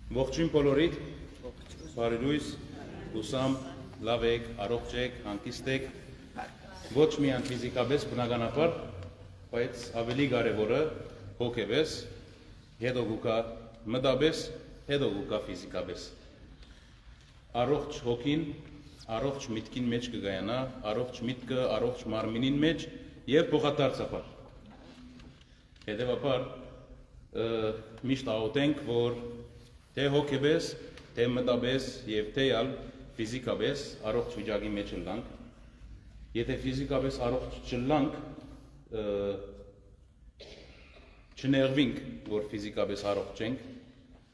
Ողջույն բոլորիդ, բարի լույս, հուսամ, լավ եք, առողջ եք, հանգիստ եք, ոչ միայն ֆիզիկապես, բնականաբար, բայց ավելի կարևորը հոգեպես, հետո գուկա մտապես, հետո գուկա ֆիզիկապես։ Առողջ հոգին, առողջ միտքին մեջ կգայանա, առողջ միտքը, առողջ մարմինին մեջ եւ փոխադարձաբար։ Հետևաբար միշտ աղոթենք, որ թե հոգեպես, թե մտապես եւ թե ալ ֆիզիկապես առողջ վիճակի մեջ լինենք։ Եթե ֆիզիկապես առողջ չլինենք, չներվենք, որ ֆիզիկապես առողջ ենք,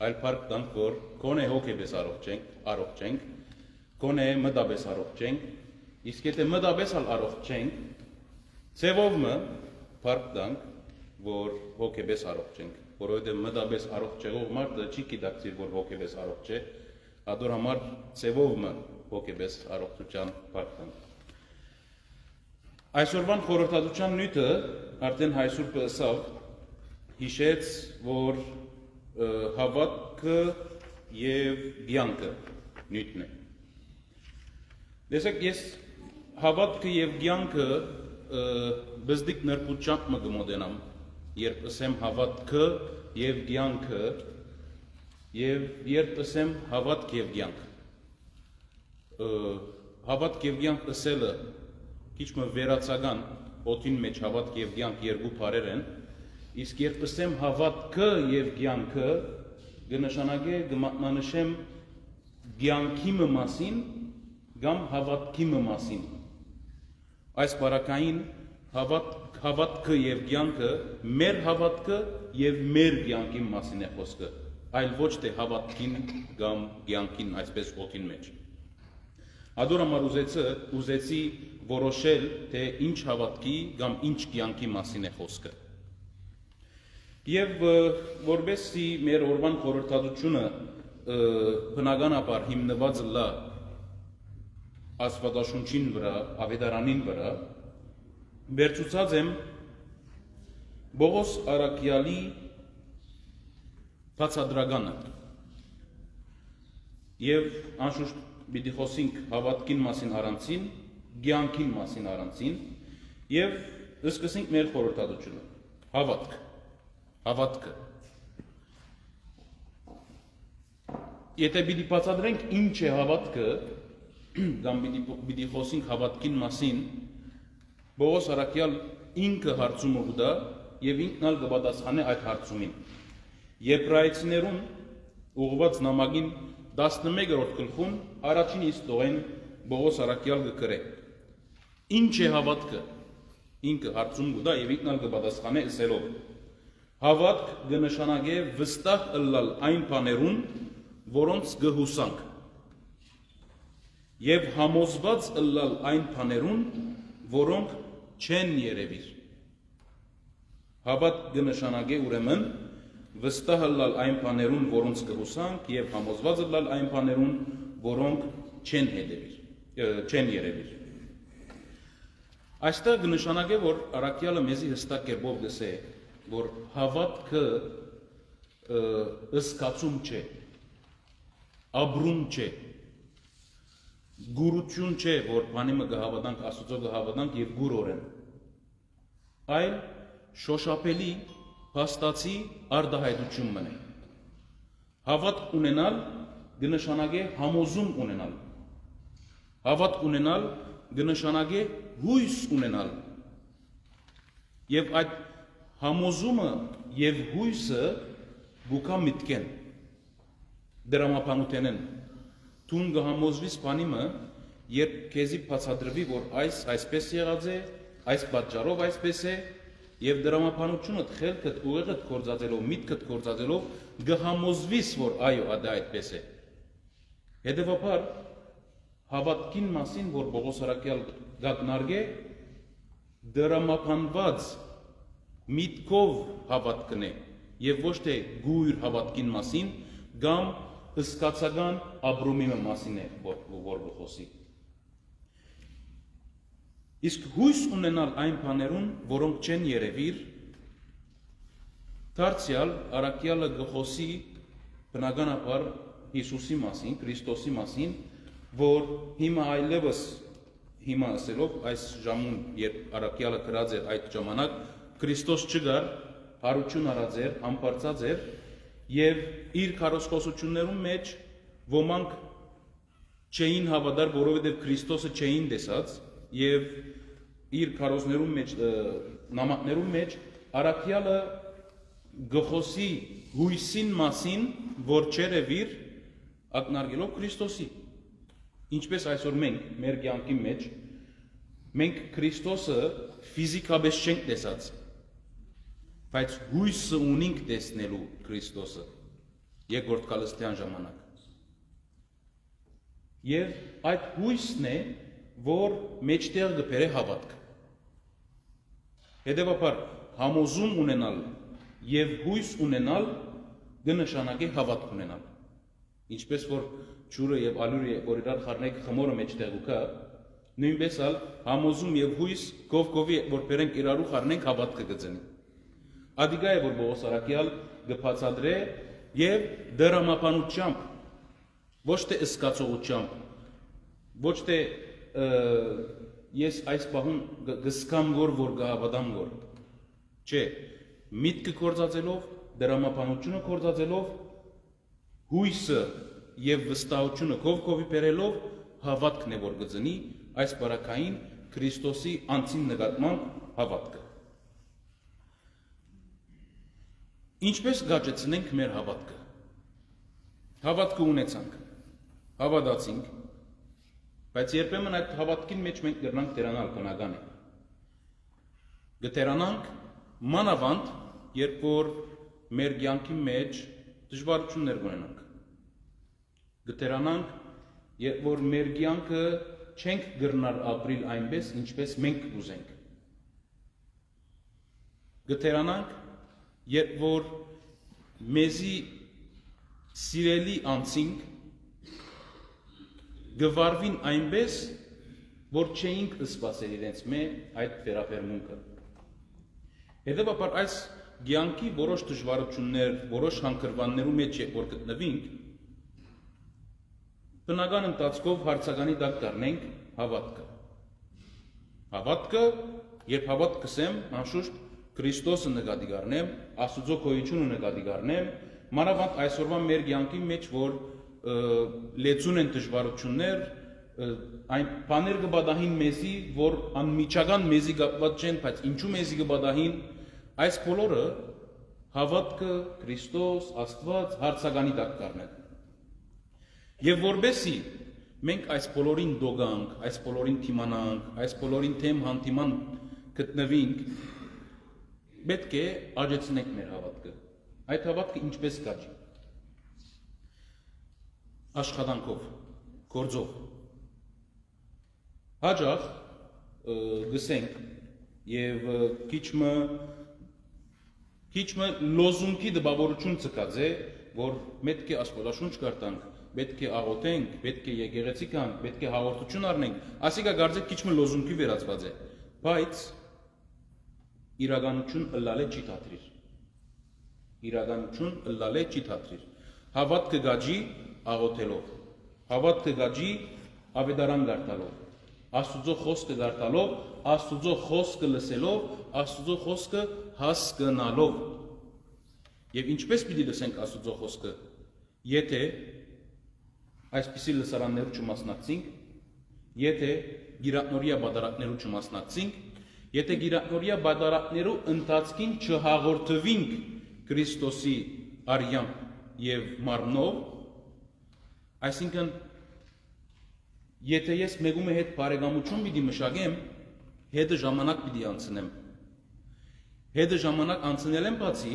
այլ փառք տանք, որ գոնե հոգեպես առողջ ենք, գոնե մտապես առողջ ենք, իսկ եթե մտապես առողջ չենք, ծևով փառք տանք, որ հոգեպես առողջ ենք, որովհետև մտապես առողջ եղող մարդը չի գիտակցիր, որ հոգեպես առողջ է, ադոր համար ծևով հոգեպես առողջության փառք տանք։ Այսօրվան խորհրդատվության նյութը արդեն Հայ Սուրբը ասավ, հիշեց, որ հավատքը եւ կյանքը նյութն է։ Տեսեք, ես հավատքը եւ կյանքը բզդիկ նրբությամբ կմոտենամ, երբ ասեմ հավատքը եւ կյանքը եւ երբ ասեմ հավատք եւ կյանք։ Հավատք եւ կյանք ասելը քիչ մը վերացական օդին մեջ հավատք եւ կյանք երկու բառեր են, իսկ երբ ասեմ հավատքը եւ կյանքը կնշանակե կմատնանշեմ կյանքի մասին կամ հավատքի մասին։ Այս բառակային հավատքը եւ կյանքը մեր հավատքը եւ մեր կյանքի մասին է խոսքը, այլ ոչ թե հավատքին կամ կյանքին այսպես օդին մեջ։ Ադոր համար ուզեցի որոշել, թե ինչ հավատքի կամ ինչ կյանքի մասին է խոսքը։ Եվ որպեսզի մեր օրվան խորհրդատվությունը բնականաբար հիմնված լա Աստվածաշունչին վրա, Ավետարանին վրա, վերցուցած եմ Բողոս Արաքյալի բացադրականը եւ անշուշտ պիտի խոսենք հավատքին մասին առանցին, կյանքին մասին առանցին եւ սկսենք մեր խորհրդատվությունը։ Հավատքը։ Եթե պիտի բացատրենք ինչ է հավատքը, կամ պիտի խոսենք հավատքին մասին, Բողոս Արաքյալ ինքը հարցումը ուտա եւ ինքն ալ կպատասխանե այդ հարցումին։ Եբրայեցիներուն ուղղված նամակին 11-րդ գլխում առաջին իստողեն Բողոս Արաքյալ կգրե։ Ինչ է հավատքը։ Ինքը հարցում ուտա եւ ինքն ալ կպատասխանե ասելով. Հավատք կնշանակե վստահ ըլլալ այն բաներուն, որոնց կհուսանք, եւ համոզված ըլլալ այն բաներուն, որոնք չեն երևիր։ Հավատք կնշանակե ուրեմն վստահ ըլլալ այն բաներուն, որոնց կհուսանք, եւ համոզված ըլլալ այն բաներուն, որոնք չեն երևիր։ Այստեղ կնշանակե, որ Արաքյալը մեզի հստակ կերպով գսե, որ հավատքը ըսկացում չէ, ապրում չէ, գուրություն չէ, որ բանիմը կհավատանք, Աստծո կհավատանք եւ գուրորեն, այլ շոշափելի, փաստացի արտահայտություն մնե։ Հավատք ունենալ կնշանակե համոզում ունենալ։ Հավատք ունենալ կնշանակե հույս ունենալ։ Եվ այդ համոզումը եւ հույսը գուկա միտքեն դրամապանութենեն Տուն կհամոզվիս բանիմը, երբ քեզի բացադրվի, որ այսպես եղած է, այս պատճառով այսպես է, եւ դրամապանությունդ, խելքդ, ուղեղդ կործածելով, միտքդ կործածելով, կհամոզվիս, որ այո, դա այդպես է։ Հետևաբար, հավատքին մասին, որ Բողոս Արաքյալ գակնարկե, դրամապանված միտքով հավատքն է, եւ ոչ թե գույր հավատքին մասին, կամ ըսկացական ապրումի մասին է, որ խոսի։ Իսկ հույս ունենալ այն բաներուն, որոնք չեն երևիր, դարձյալ Արաքյալը գխոսի բնականաբար Հիսուսի մասին, Քրիստոսի մասին, որ հիմա այլևս հիմա ասելով այս ժամուն, երբ առաքյալը գրած էր այդ ժամանակ, Քրիստոս չգար, հարություն արած էր, ամբարձած էր եւ իր քարոզխոսություններում մեջ ոմանք չէին հավատար, որովհետեւ Քրիստոսը չէին տեսած եւ իր քարոզներում մեջ նամակներում մեջ առաքյալը գխոսի հույսին մասին, որ չերևիր ակնարկելով Քրիստոսի։ Ինչպես այսօր մենք մեր կյանքի մեջ մենք Քրիստոսը ֆիզիկապես չենք տեսած, բայց հույսը ունենք տեսնելու Քրիստոսը երկրորդ կալստյան ժամանակ։ Եվ այդ հույսն է, որ մեջտեղ կբերե հավատք։ Հետևաբար համոզում ունենալ եւ հույս ունենալ կնշանակի հավատք ունենալ։ Ինչպես որ ջուրը եւ ալյուրը որ իրար խառնեք խմորը մեջտեղ ուկա, նույնպես ալ համոզում եւ հույս կովկովի որ բերենք իրարու խառնենք հավատքը գծնի։ Ադիգա է որ Պողոս առաքյալ գբացադրե եւ դրամապանությամբ, ոչ թե ըսկացողությամբ, ոչ թե ես այս պահուն գսկամ որ գահավատամ որ, չէ, միտքը կործածելով, դրամապանությունը կործածելով, հույսը եւ վստահությունը կովկովի բերելով հավատքն է որ գծնի այս բարակային Քրիստոսի անձին նկատմամբ հավատքը։ Ինչպես գաճեցնենք մեր հավատքը։ Հավատքը ունեցանք, հավատացինք, բայց երբեմն այդ հավատքին մեջ մենք կգրանանք տերանալ բնական է։ Գտերանանք մանավանդ, երբ որ մեր կյանքի մեջ դժվարություններ ունենանք։ Գտերանանք, երբ որ մեր կյանքը չենք գրնար ապրիլ այնպես, ինչպես մենք կուզենք։ Գտերանանք, երբ որ մեզի սիրելի անձինք գվարվին այնպես, որ չէինք սպասել իրենց այդ վերաբերմունքը։ Հետևաբար այս կյանքի որոշ դժվարություններ, որոշ հանգրվաններու մեջ որ գտնվենք, բնական ընթացքով հարցականի տակ դառնենք հավատքը։ Հավատքը, երբ հավատ կսեմ, անշուշտ Քրիստոսը նկատի առնեմ, Աստծո գոյությունը նկատի առնեմ, մանավանդ այսօրվա մեր կյանքի մեջ, որ լեցուն են դժվարություններ, այն բաներ կբադահին մեզի, որ անմիջական մեզի կապված չեն, բայց ինչու մեզի կբադահին, այս բոլորը հավատքը, Քրիստոս, Աստված հարցականի տակ կառնեն։ Եվ որբեսի մենք այս բոլորին դոգանք, այս բոլորին թիմանանք, այս բոլորին թեմ հանդիման գտնվենք, պետք է աճեցնենք մեր հավատքը։ Այդ հավատքը ինչպես կաճի։ Աշխատանքով, գործով։ Հաջող գսենք եւ քիչմը լոզունքի դպավորություն ցկած է, որ պետք է աստվածաշունչ կարտանք, պետք է աղոթենք, պետք է եկեղեցի կանք, պետք է հաղորդություն առնենք, ասիկա գարձեք քիչմը լոզունքի վերածված է, բայց իրականություն ըլլալե չի թատրիր։ Իրականություն ըլլալե չի թատրիր։ Հավատքը գաջի աղոթելով, հավատքը գաջի ավետարան գարտալով, Աստուծո խոսքը գարտալով, Աստուծո խոսքը լսելով, Աստուծո խոսքը հասկանալով։ Եվ ինչպես պիտի լսենք Աստուծո խոսքը, եթե այսպիսի լսարաններու չմասնակցենք, եթե գիրատնորիա բադարակներու չմասնակցենք, եթե գիրատնորիա բադարակներու ընթացքին չհաղորդվենք Քրիստոսի արյամբ եւ մարմնով, այսինքն եթե ես մեկումի հետ բարեկամություն պիտի մշակեմ, հետը ժամանակ պիտի անցնեմ։ Հետը ժամանակ անցնել եմ բացի,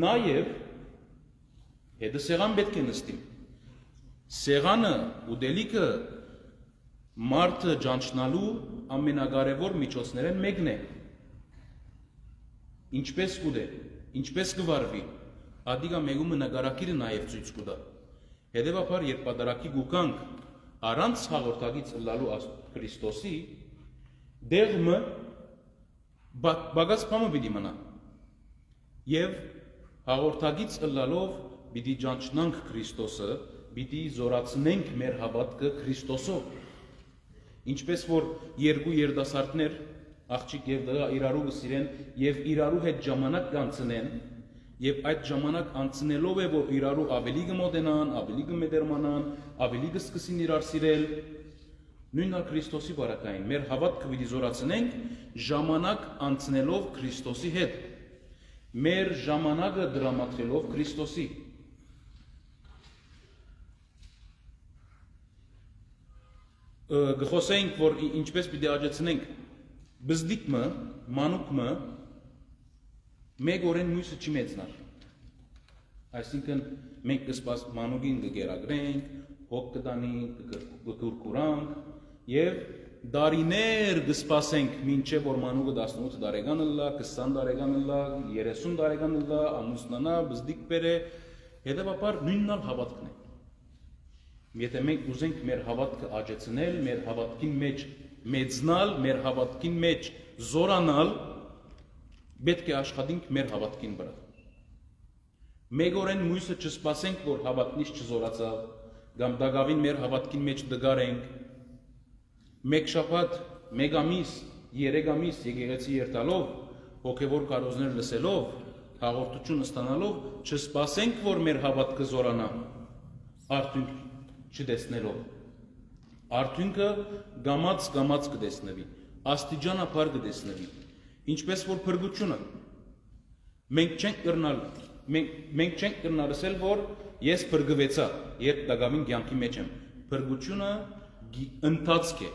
նաեւ հետը սեղան պետք է նստիմ։ Սեղանը ուտելիքը մարդը ճանչնալու ամենակարևոր միջոցներն մեկն է։ Ինչպես կուտե, ինչպես կվարվի, ադիգա մեկումը նկարակիրը նաև ցույց կտա։ Հետևաբար, երբ պատարակի գուկանք առանց հաղորդակից ըլլալու Քրիստոսի, դեղմը բագած բամը պիտի մնա։ Եվ հաղորդակից ըլլալով պիտի ճանչնանք Քրիստոսը, պիտի զորացնենք մեր հավատքը Քրիստոսով։ Ինչպես որ երկու երիտասարդներ, աղջիկ եւ տղա իրարու կսիրեն եւ իրարու հետ ժամանակ կանցնեն, եւ այդ ժամանակ անցնելով է որ իրարու ավելի կմոտենան, ավելի կմետերմանան, ավելի կսկսին իրար սիրել, նույնն Քրիստոսի բարակային մեր հավատքը պիտի զորացնենք ժամանակ անցնելով Քրիստոսի հետ, մեր ժամանակը դրամատրելով Քրիստոսի։ Գխոսենք, որ ինչպես պիտի աջեցնենք բզդիկը, մանուկը մեկ օրեն մյուսը չի մեծնար։ Այսինքն մենք կսպաս մանուկին կգերագրենք, հոգ կտանենք, կկուրկուրանք եւ դարիներ կսպասենք մինչեւ որ մանուկը 18 տարեկան լա, 20 տարեկան լա, 30 տարեկան լա, ամուսնանա, բզդիկ բերե, հետեւաբար նույնն հավատքն է։ Եթե մենք ուզենք մեր հավատքը աճեցնել, մեր հավատքին մեջ մեծնալ, մեր հավատքին մեջ զորանալ, պետք է աշխատենք մեր հավատքին վրա։ Մեկ օրեն մյուսը չսպասենք, որ հավատքից չզորացավ, կամ դակավին մեր հավատքին մեջ դգարենք, մեկ շաբաթ, մեկ ամիս, 3 ամիս եկեղեցի երթալով, հոգևոր կարոզներ լսելով, հաղորդություն ստանալով, չսպասենք, որ մեր հավատքը զորանա, արդյունք չտեսնելով։ Արդյունքը գամած կտեսնվի, աստիճանաբար կտեսնվի, ինչպես որ փրկությունը։ Մենք չենք կրնալ ասել, որ ես փրկվեցա, երբ դակավին կյանքի մեջ եմ։ Փրկությունը ընթացք է,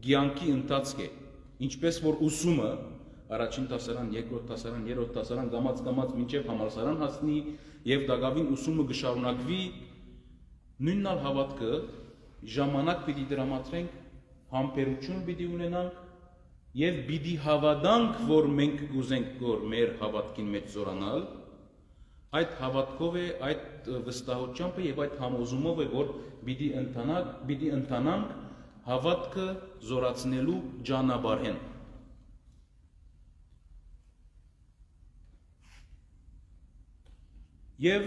կյանքի ընթացք է, ինչպես որ ուսումը առաջին դասարան, երկրորդ դասարան, երրորդ դասարան գամած մինչև համալսարան հասնի եւ դակավին ուսումը կշարունակվի, նույնն հավատքը ժամանակ պիտի դրամատրենք, համբերություն պիտի ունենանք եւ պիտի հավատանք, որ մենք կուզենք որ մեր հավատքին մեջ զորանալ, այդ հավատքով է, այդ վստահությամբ է եւ այդ համոզումով է, որ պիտի ընթանանք հավատքը զորացնելու ճանապարհեն։ Եվ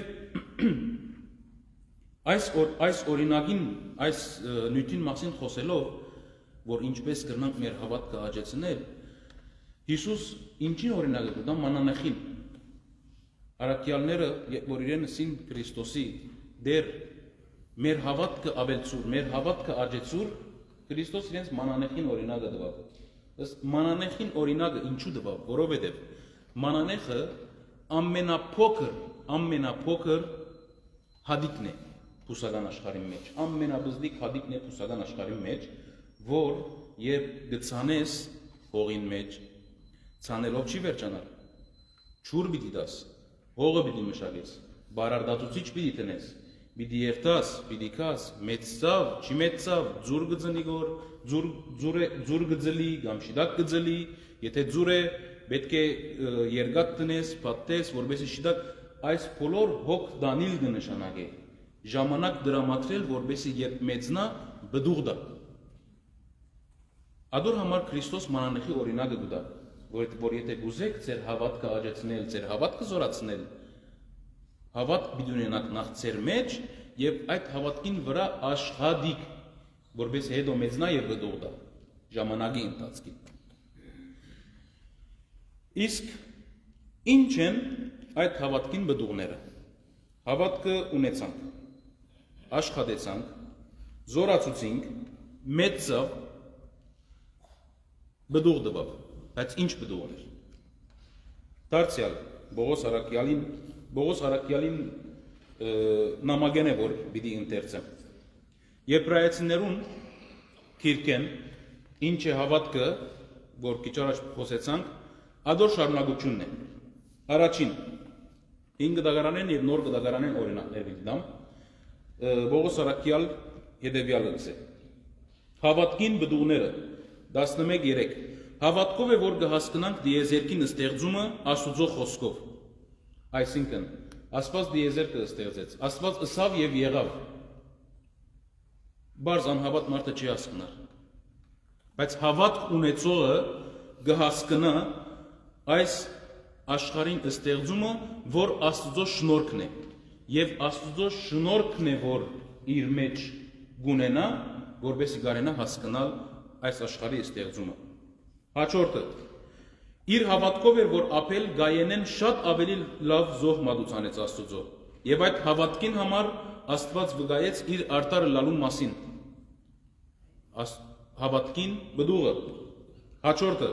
այս օրինակին, այս նյութին մասին խոսելով, որ ինչպես կրնանք մեր հավատքը աճեցնել, Հիսուս ինչին օրինակը կտա մանանեխին։ Առաքյալները, որ իրենսին Քրիստոսի դեր մեր հավատքը ավելցուր, մեր հավատքը աճեցուր, Քրիստոս իրենց մանանեխին օրինակը տվավ։ Ըստ մանանեխին օրինակը ինչու տվավ, որովհետև մանանեխը ամենափոքր հադիկն է փուսական աշխարհի մեջ, ամենաբզդիկ հադիկն է փուսական աշխարհի մեջ, որ երբ գցանես հողին մեջ, ցանելով չի վերջանալ, ջուր պիտի դաս, հողը պիտի մշակես, բարարդատուցիչ պիտի տնես, պիտի երթաս, պիտի քաս, մեծավ, չի մեծավ, ջուր գծնի գոր, ջուր գծելի, կամ շիդակ գծելի, եթե ջուր է, պետք է երկաթ տնես, փաթես, որովհետեւ շիդակ այս բոլոր հոգ դանիլ կնշանակի, ժամանակ դրամատրել, որովհետեւ երբ մեծնա, բդուղ դա։ Ադոր համար Քրիստոս մանանեխի օրինակը գտա, որ եթե գուզեք ձեր հավատքը աճեցնել, ձեր հավատքը զորացնել, հավատք պիտի ունենաք նախ ձեր մեջ եւ այդ հավատքին վրա աշխատիկ, որովհետեւ հետո մեծնա եւ բդուղ դա ժամանակի ընթացքին։ Իսկ ինչ են այդ հավատքին բդուղները։ Հավատքը ունեցանք, աշխատեցանք, զորացուցինք, մեծավ, բդուղ տվավ, բայց ինչ բդուղ էր։ Դարձյալ Բողոս Արաքյալին նամակեն է, որ պիտի ընթերցեմ։ Եբրայեցիներուն քիրքեն ինչ է հավատքը, որ քիչ առաջ խոսեցանք, ադոր շարունակությունն է։ Առաջին 5 դագարանեն եւ նոր դագարանեն օրինակներ դամ։ Բողոս Արաքյալ հետեւյալը գսե։ Հավատքին բդուղները 11:3 Հավատքով է որ կհասկանանք դիեզերքին ստեղծումը Աստուծո խոսքով։ Այսինքն Աստված դիեզերքը ստեղծեց, Աստված ըսավ եւ եղավ։ Բարձ անհավատ մարդը չի հասկանար։ Բայց հավատք ունեցողը կհասկանա այս աշխարհին ստեղծումը, որ Աստուծո շնորհքն է։ եւ Աստծո շնորհքն է, որ իր մեջ գունենա, որովհետեւ գարենա հասկանալ այս աշխարհի ստեղծումը։ Հաջորդը իր հավատքով էր, որ ապել գայենեն շատ ավելի լավ զոհ մատուցանեց Աստծո, եւ այդ հավատքին համար Աստված վկայեց իր արտարը լալու մասին։ Հավատքին բդուղը։ Հաջորդը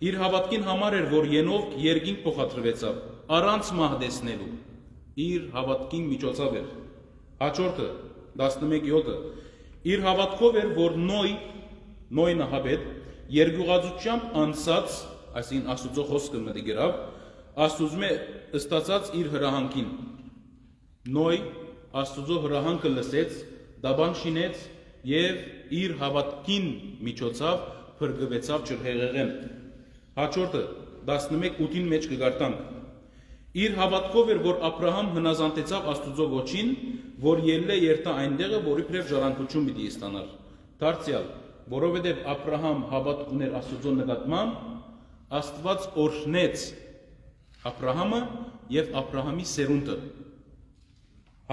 իր հավատքին համար էր, որ ենովք երկինք փոխադրվեցավ, առանց մահդեսնելու, իր հավատքին միջոցով էր։ Հաջորդը 11-ը իր հավատքով էր, որ Նոյ նահաբեդ երկյուղածությամբ անցած, այսինքն Աստծո խոսքը մտի գրավ, Աստուծո ըստացած իր հրահանգին։ Նոյ Աստծո հրահանգը լսեց, դաբան շինեց եւ իր հավատքին միջոցով փրկվեցավ ջրհեղեղեն։ Հաջորդը 11:8-ին մեջ կգարտանք։ Իր հավատքով էր, որ Աբրահամ հնազանդեցավ Աստծո ոչին, որ ելլե երթա այնտեղը, որի փրև ժառանգություն պիտի ստանար։ Դարձյալ, որովհետև Աբրահամ հավատք ուներ Աստծո նկատմամբ, Աստված օրհնեց Աբրահամը եւ Աբրահամի սերունդը։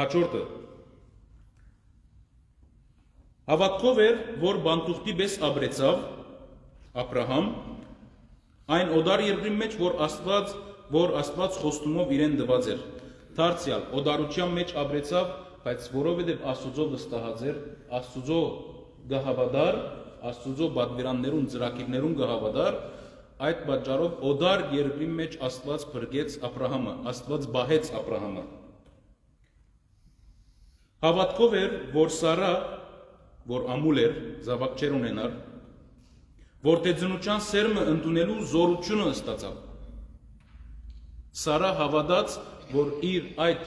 Հաջորդը հավատքով էր, որ բանտուղտի պես ապրեցավ Աբրահամ այն օդար երկրի մեջ, որ Աստված խոստումով իրեն տված էր։ Դարձյալ օդարության մեջ ապրեցավ, բայց որովհետև Աստծո վստահած էր, Աստծո գահավադար, Աստծո բادرաններուն ծրագիրներուն գահավադար, այդ պատճառով օդար երկրի մեջ Աստված փրկեց Աբրահամը, Աստված բահեց Աբրահամը։ Հավատքով էր, որ Սարա, որ ամուլ էր, զավակ չեր ունենար, որ թե ծնության սերմը ընդունելու զորությունը ստացավ։ Սարա հավատաց, որ իր այդ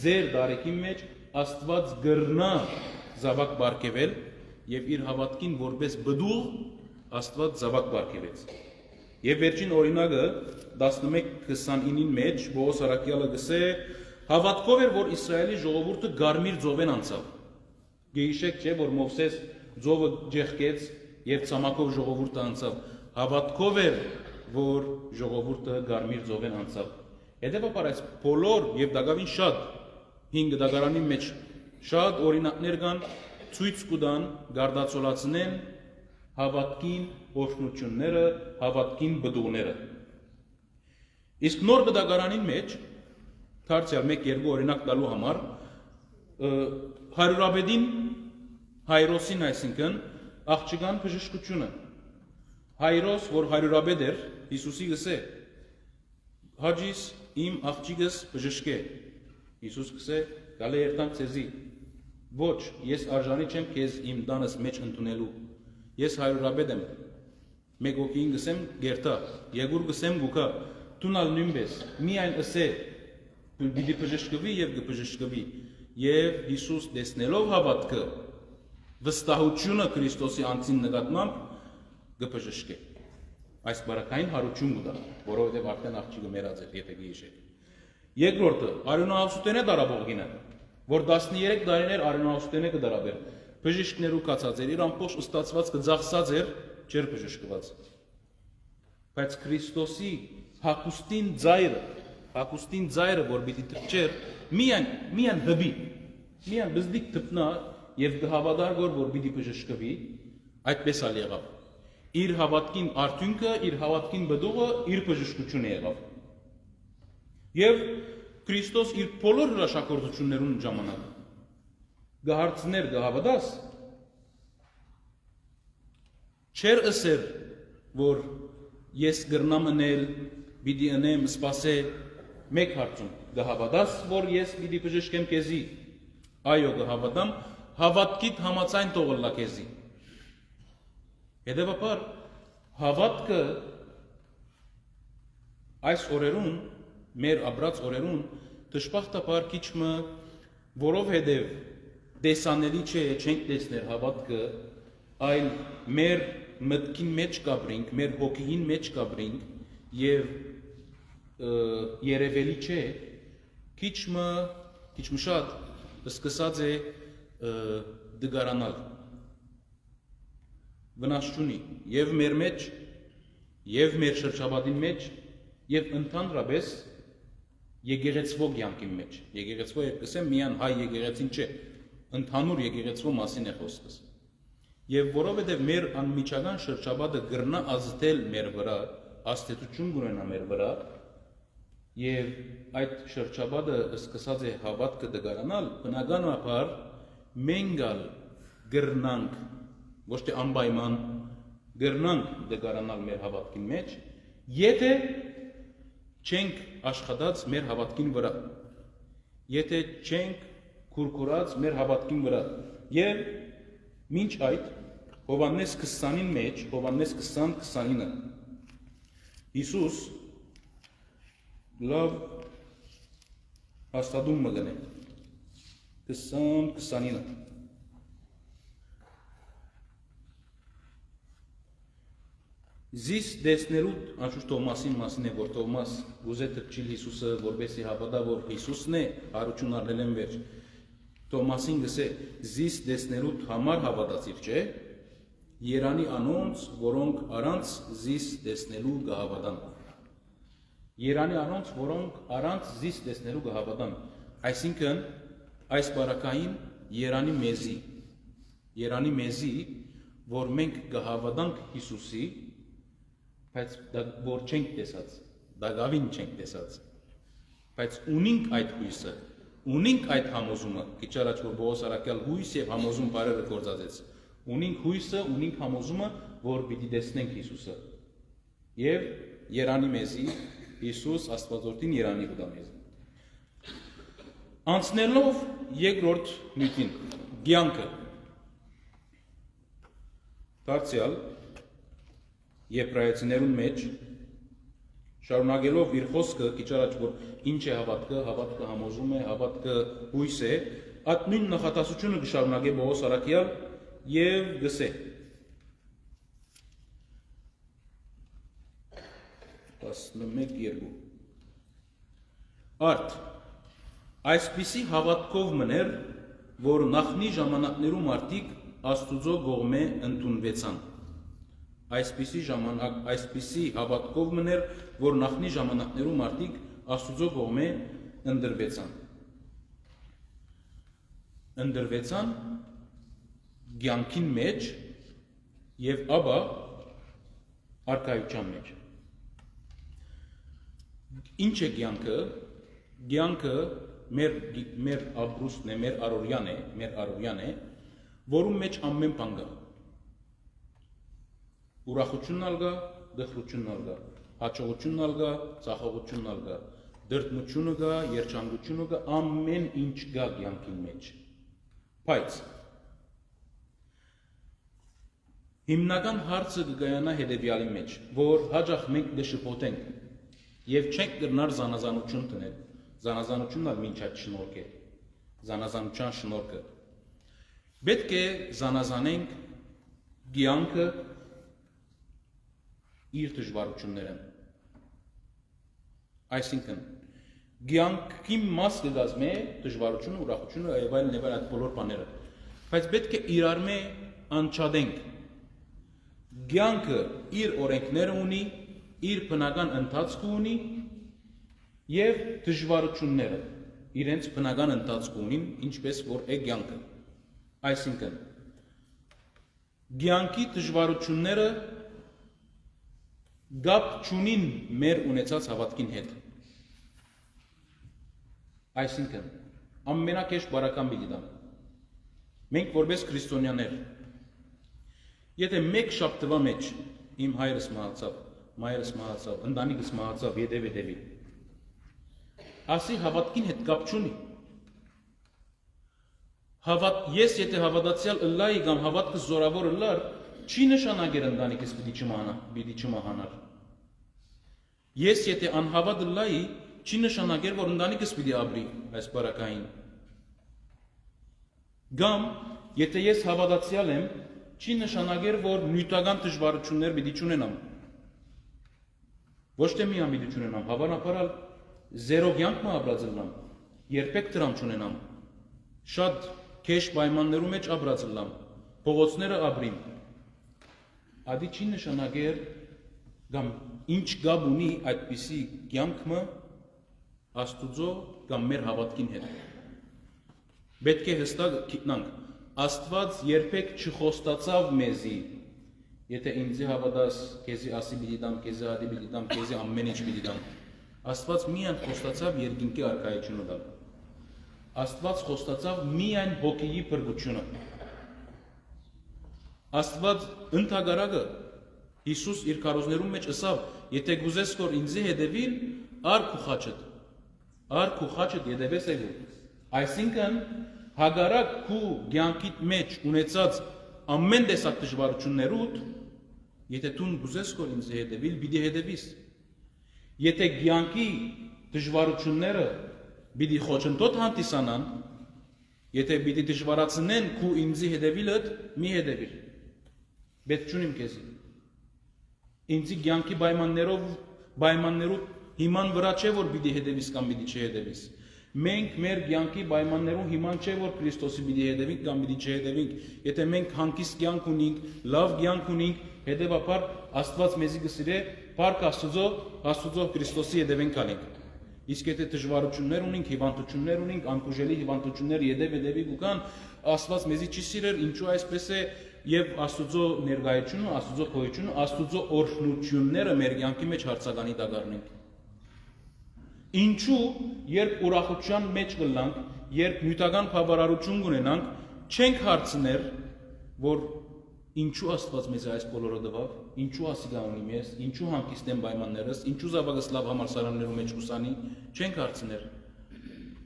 ձեր դարեկի մեջ Աստված գրնա զավակ բարգեվել եւ իր հավատքին որպես բդուղ Աստված զավակ բարգևեց։ Եվ վերջին օրինակը 11:29-ին մեջ Բողոս Արաքյալը գսե հավատքով էր, որ Իսրայելի ժողովուրդը Գարմիր ծովեն անցավ։ Գեհիշեք չէ, որ Մովսես ծովը ջեղկեց եւ ցամաքով ժողովուրդը անցավ։ Հավատքով էր, որ ժողովուրդը Գարմիր ծովեն անցավ։ Հետևաբար այս բոլոր եւ դակավին շատ 5 դագարանի մեջ շատ օրինակներ կան, ցույց կտան, գարդացոլացնեն հավատքին օրհնությունները, հավատքին բդուղները։ Իսկ նոր դագարանին մեջ դարձյալ 1-2 օրինակ տալու համար հարյուրաբեդին Հայրոսին, այսինքն աղջկան բժշկությունը։ Հայրոս, որ հարյուրաբեդ էր, Հիսուսի գսե. Հաջիս իմ աղջիկս բժշկե։ Հիսուս գսե. գալե երտանք ցեզի։ Ոչ, ես արժանի չեմ քեզ իմ տանս մեջ ընդունելու։ Ես հարյուրաբեդ եմ։ Մեկ ոգին գսեմ գերտա, երկուր գսեմ գուկա, տունալ նույնպես, միայն ըսե պիտի բժշկվի եւ կբժշկվի։ Եվ Հիսուս տեսնելով հավատքը, վստահությունը Քրիստոսի անձին նկատմամբ կբժշկե։ Այս բարակային հարություն կտա, որովհետև արդեն աղջիկը մեռած էր, եթե գիշեր։ Երկրորդը արյունահոսութենե դարաբողինը, որ 13 տարիներ արյունահոսութենե կդարաբեր, բժիշկներու կացած էր, իր ամբողջ ստացված կձախսած էր, չէր բժշկված։ Բայց Քրիստոսի հակուստին ձայրը, որ պիտի թփչեր, միայն հբի, միայն բզդիկ թփնա եւ կհավատար որ պիտի բժշկվի, այդպես ալ եղավ։ Իր հավատքին արդյունքը, իր հավատքին բդուղը, իր բժշկությունը եղավ։ Եվ Քրիստոս իր բոլոր հրաշագործություններուն ժամանակ գահարցներ գահավադաս չեր ըսեր, որ ես գրնամ ընել, պիտի ընեմ, սպասե, մեկ հարցում գահավադաս, որ ես պիտի բժշկեմ քեզի, այո գահավադամ, հավատքիդ համաձայն տողլա քեզի։ Հետևաբար հավատքը այս օրերուն, մեր ապրած օրերուն, դժբախտաբար քիչմը, որովհետև տեսանելի չէ, չենք տեսներ հավատքը, այլ մեր մտքին մեջ կապրինք, մեր հոգին մեջ կապրինք եւ երևելի չէ, քիչմը շատ սկսած է դգարանալ, վնաս չունի եւ մեր մեջ, եւ մեր շրջապատին մեջ, եւ ընդհանրապես եկեղեցվո կյանքի մեջ։ Եկեղեցվո երբ կսեմ միան հայ եկեղեցին չէ, ընդհանուր եկեղեցվո մասին է խոսքս։ Եվ որովհետև մեր անմիջական շրջապատը գրնա ազդել մեր վրա, աստեցություն կունենա մեր վրա, եւ այդ շրջապատը սկսած է հավատքը դգարանալ, բնականաբար մենք գրնանք, ոչ թե անպայման գրնանք դգարանալ մեր հավատքին մեջ, եթե չենք աշխատած մեր հավատքին վրա, եթե չենք քուրքուրած մեր հավատքին վրա, եւ մինչ այդ Հովհաննես 20-ին մեջ, Հովհաննես 20-29 Հիսուս լավ հաստատում մգնե 20-29 Զիս դեսներու անշուշտ Թոմասին մասին է, որ Թոմաս ուզե թրջիլ Հիսուսը, որպեսզի հավատա, որ Հիսուսն է, հարություն առնել են վերջ։ Թոմասին գսե, զիս դեսներու համար հավատացիր, չէ, Երանի անոնց, որոնք առանց զիս դեսնելու կհավատան։ Երանի անոնց, որոնք առանց զիս դեսնելու կհավատան։ Այսինքն, այս բարակային Երանի մեզի, որ մենք կհավատանք Հիսուսի, բայց որ չենք տեսած, դագավին չենք տեսած, բայց ունենք այդ հույսը, ունենք այդ համոզումը, քիչ առաջ որ Պողոս Արաքյալ հույս եւ համոզում բարերը գործածեց, ունենք հույսը, ունենք համոզումը, որ պիտի տեսնենք Հիսուսը։ Եվ Երանի մեզի, Հիսուս Աստվածորդին Երանի կտա մեզ։ Անցնելով երկրորդ նյութին, կյանքը, դարձյալ Եբրայեցիներուն մեջ շարունակելով իր խոսքը քիչ առաջ որ ինչ է հավատքը համոզում է, հավատքը հույս է, այդ նույն նախատասությունը կշարունակե Պողոս Արաքյալ եւ գսե 11:2 Արդ այսպիսի հավատքով մներ, որ նախնի ժամանակներում մարդիկ Աստուծո կողմէ ընդունվեցան Այսպիսի հավատքով մներ, որ նախնի ժամանակներում մարդիկ Աստուծո կողմէ ընդրվեցան կյանքին մեջ եւ ապա արքայության մեջ։ Ինչ է կյանքը։ Կյանքը մեր ապրուստն է, մեր առօրյան է, որում մեջ ամեն բան կա։ Ուրախությունն ալգա, դխրությունն ալգա, հաջողությունն ալգա, ծախողությունն ալգա, դրդմությունը գա, երջանկությունը գա, ամեն ինչ գա կյանքի մեջ։ Բայց հիմնական հարցը կգայանա հետևյալի մեջ, որ հաճախ մենք կշփոթենք եւ չենք կրնար զանազանություն տնել։ Զանազանությունն ալ մինչ այդ շնորհք է։ Զանազանության շնորհքը։ Պետք է զանազանենք կյանքը իր դժվարությունները։ Այսինքն, կյանքի մաս կգազմե դժվարությունը, ուրախությունը եւ այլն այդ բոլոր բաները։ Բայց պետք է իրար մե անչադենք։ Կյանքը իր օրենքները ունի, իր բնական ընթացք ունի եւ դժվարությունները իրենց բնական ընթացք ունին, ինչպես որ է կյանքը։ Այսինքն, կյանքի դժվարությունները գապ չունին մեր ունեցած հավատքին հետ։ Այսինքն, ամենակեշ բարական պիտի տան։ Մենք որպես քրիստոնյաներ, եթե մեկ շաբթվա մեջ իմ հայրս մահացավ, մայրս մահացավ, ընտանիքս մահացավ, հետևի, ասի հավատքին հետ կապ չունի։ Ես եթե հավատացյալ ըլլայի կամ հավատքս զորավոր ըլլար, չի նշանակեր ընտանիքս պիտի չմահանար։ Ես եթե անհավատ ըլլայի, չի նշանակեր, որ ընտանիքս պիտի ապրի այս բարակային։ Կամ, եթե ես հավատացյալ եմ, չի նշանակեր, որ նյութական դժվարություններ պիտի չունենամ։ Ոչ թե միան պիտի չունենամ, հավանաբար զերո կյանք մը ապրած ըլլամ, երբեք դրամ չունենամ։ Շատ քեշ պայմաններու մեջ ապրած ըլլամ, փողոցները ապրիմ։ Ադի չի նշանակեր կամ ինչ գաբ ունի այդպիսի կյանքը Աստուծո կամ մեր հավատքին հետ։ Պետք է հստակ գիտնանք, Աստված երբեք չխոստացավ մեզի, եթե ինձ հավատաս, քեզի ասի պիտի դամ, քեզի հադի պիտի դամ, քեզի ամեն ինչ պիտի դամ։ Աստված միայն խոստացավ երկինքի արքայությունը տալ։ Աստված խոստացավ միայն հոգիի փրկությունը։ Աստված ընդհանրակը Հիսուս իր քարոզներում մեջ ասավ, եթե գուզես որ ինձի հետևիլ, արք ու խաչդ ետևես եղու։ Այսինքն հագարակ քու կյանքիդ մեջ ունեցած ամեն տեսակ դժվարություններուդ, եթե դու գուզես որ ինձի հետևիլ, պիտի հետևիս։ Եթե կյանքի դժվարությունները պիտի խոչընդոտ հանդիսանան, եթե պիտի դժվարացնեն քու ինձի հետևիլդ, մի հետևիր։ Պետք չունիմ քեզի։ Ինձի կյանքի պայմաններով հիման վրա չէ որ պիտի հետևիս կամ պիտի չհետևիս։ Մենք մեր կյանքի պայմաններում հիման չէ որ Քրիստոսի պիտի հետևենք կամ պիտի չհետևենք։ Եթե մենք հանգիստ կյանք ունենք, լավ կյանք ունենք, հետևաբար Աստված մեզի կսիրե, փառք Աստուծո Քրիստոսի հետևենք անենք։ Իսկ եթե դժվարություններ ունենք, հիվանդություններ ունենք, անկուժելի հիվանդություններ յետևի կան, Աստված մեզի չի սիրեր, ինչու այսպես է եւ Աստուծո ներկայությունը, Աստուծո գոյությունը, Աստուծո օրհնությունները մեր կյանքի մեջ հարցականի դակառնենք։ Ինչու երբ ուրախության մեջ կլանք, երբ նյութական բավարարություն ունենանք, չենք հարցներ, որ ինչու Աստված մեզ այս բոլորը տվավ, ինչու ասիգա ունի մեզ, ինչու հանգիստ են պայմաններս, ինչու զավակս լավ համալսարաններում մեջ կուսանի, չենք հարցներ։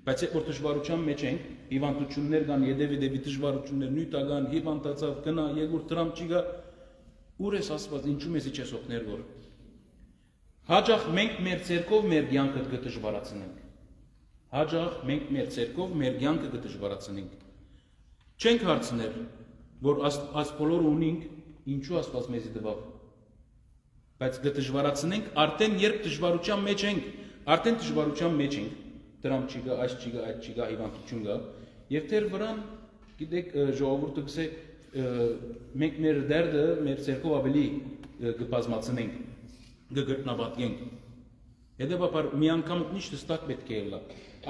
Բայց երբ որ դժվարության մեջ ենք, հիվանդություններ կան, յետևի դժվարություններ, նյութական, հիվանդացավ, գնա, եկուր, դրամ չի գա, ուր ես Աստված, ինչու մեզի չես օգներ որ։ Հաճախ մենք մեր ցերկով մեր կյանքը կդժվարացնենք։ Հաճախ մենք մեր ցերկով մեր կյանքը կդժվարացնենք։ Չենք հարցներ, որ այս բոլորը ունենք, ինչու Աստված մեզի տվավ։ Բայց կդժվարացնենք արդեն երբ դժվարության մեջ ենք, արդեն դժվարության մեջ ենք, դրամ չի գա, այս չի գա, այդ չի գա, հիվանդություն գա, եւ դեր վրան, գիտեք, ժողովուրդը գսե մենք մեր դերդը մեր ցերկով ավելի կբազմացնենք, կգրտնաբատենք։ Հետևաբար մի անգամ ինչ հստակ պետք է ելա։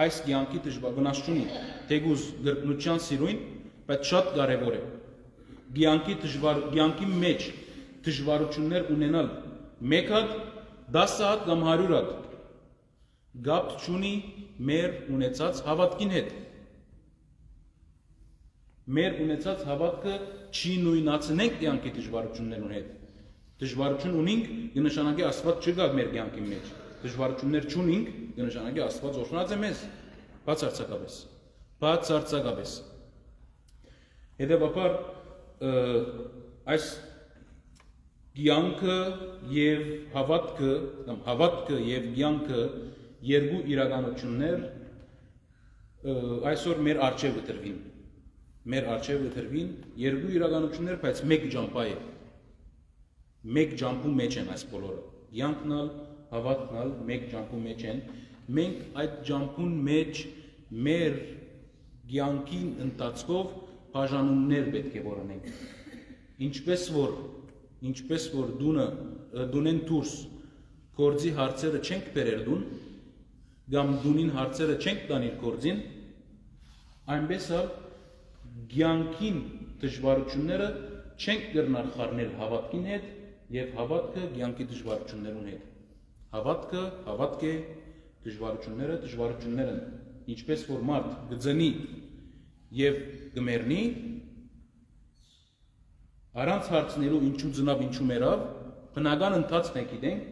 Այս կյանքի դժվարությունն չունի, թեգուզ գրկնության սիրույն, բայց շատ կարևոր է։ Կյանքի մեջ դժվարություններ ունենալ 1 հատ, 10 հատ կամ 100 հատ գապ չունի մեր ունեցած հավատքին հետ։ Մեր ունեցած հավատքը չի նույնացնենք կյանքի դժվարություններուն հետ։ Դժվարություն ունենք, կնշանակի Աստված չկա մեր կյանքի մեջ։ Դժվարություններ չունենք, կնշանակի Աստված օրհնած է մեզ։ Բացարձակապես։ Հետևաբար այս կյանքը եւ հավատքը, կամ հավատքը եւ կյանքը երկու իրականություններ այսօր մեր արժեվ կտրվին։ Մեր արժեվ կտրվին երկու իրականություններ, բայց մեկ ջամփա է։ Մեկ ջամփու մեջ են այս բոլորը։ Կյանքնալ, հավատքնալ մեկ ջամփու մեջ են։ Մենք այդ ջամփուն մեջ մեր կյանքի ընթացքով բաժանումներ պետք է որոնենք։ Ինչպես որ դունեն դուրս գործի հարցերը չենք բերել դուն, կամ դունին հարցերը չենք տանիր գործին, այնպես էլ կյանքին դժվարությունները չենք կրնար խառնել հավատքին հետ եւ հավատքը կյանքի դժվարություններուն հետ։ Հավատք է, դժվարությունները, ինչպես որ մարդ գծնի եւ գմերնի, առանց հարցնելու ինչու ծնավ, ինչու մեռավ, բնական ընթացքն է գիտենք,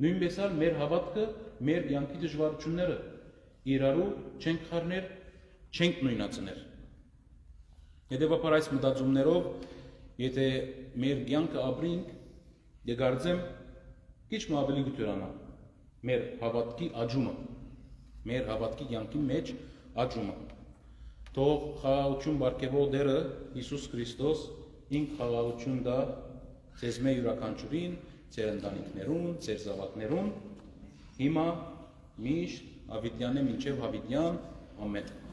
նույնպես էլ մեր հավատքը, մեր կյանքի դժվարությունները իրարու չենք խառներ, չենք նույնացներ։ Հետևաբար այս մտածումներով, եթե մեր կյանքը ապրենք, դեգարձեմ քիչ ավելի գտուրանա մեր հավատքի աճումը, մեր հավատքի կյանքի մեջ աճումը։ Թող խաղաղություն բարգեւող Տերը Հիսուս Քրիստոս ինք խաղաղություն դա ձեզ մեր յուրաքանչյուրին, ձեր ընտանիքներուն, ձեր զավակներուն, հիմա միշտ ավիտյանե մինչև հավիտյան, ամեն։